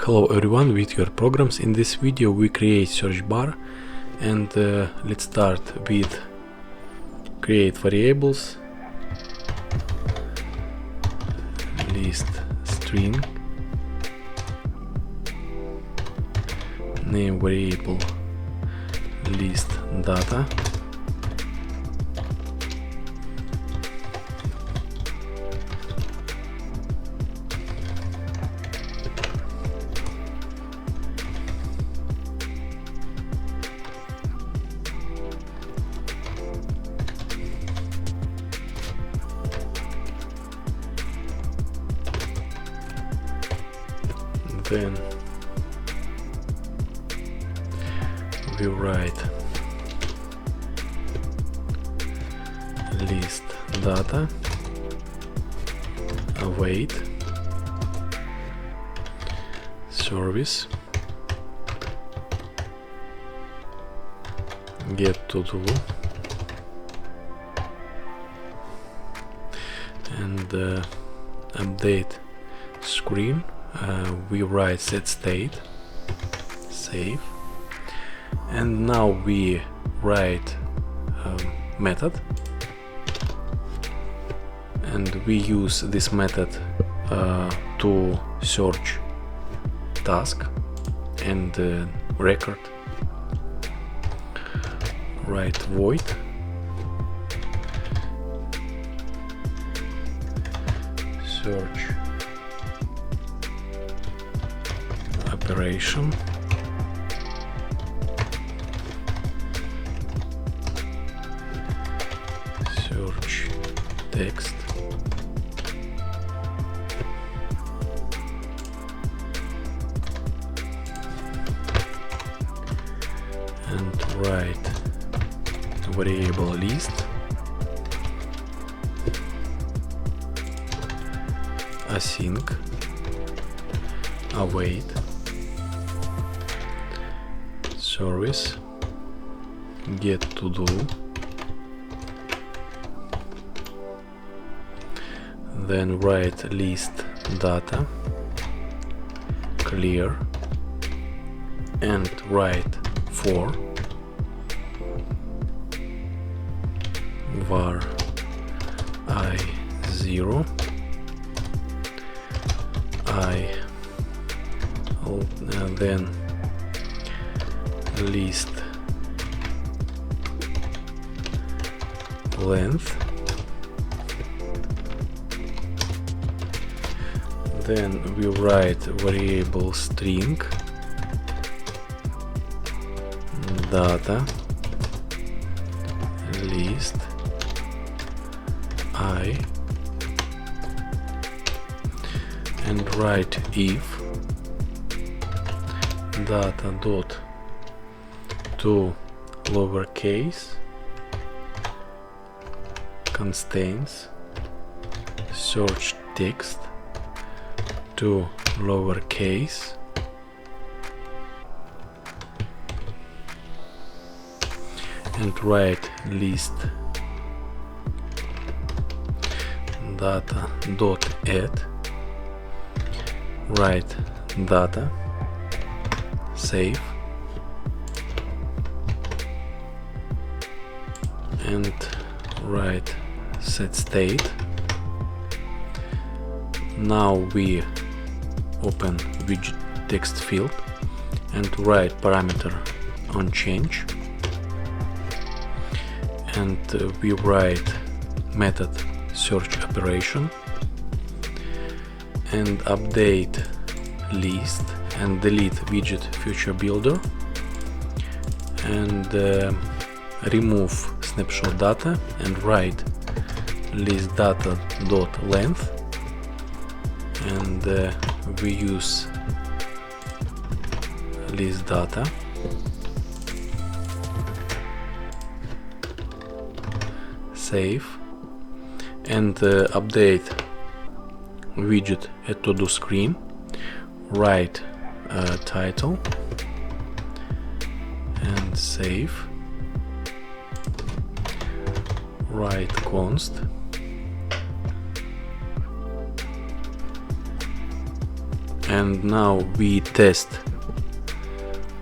Hello everyone, with your programs. In this video we create search bar, and let's start with create variables, list string, name variable list data, then we write list data, await service, get to do, and update screen. We write set state, save, and now we write method, and we use this method to search task and record. Write void search operation, search text, and write variable list, async, await service, get to do, then write list data, clear, and write for var I0 then list length, then we write variable string data list I, and write if data dot to lowercase contains search text to lowercase and write list data dot add, write data, save, and write set state. Now we open widget text field and write parameter on change, and we write method search operation, and update list and delete widget future builder, and remove snapshot data and write list data dot length, and we use list data, save, and update widget at to do screen, write title and save, write const, And now we test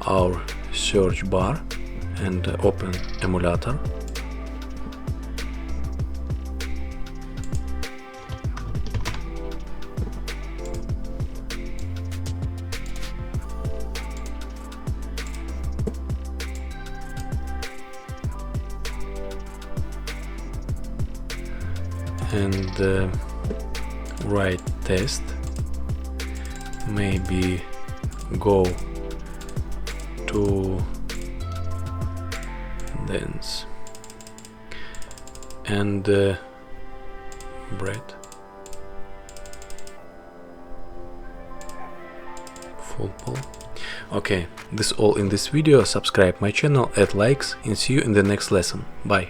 our search bar and open emulator. And write test, maybe go to dance and bread, football. Okay, this all in this video. Subscribe my channel, add likes, and see you in the next lesson. Bye.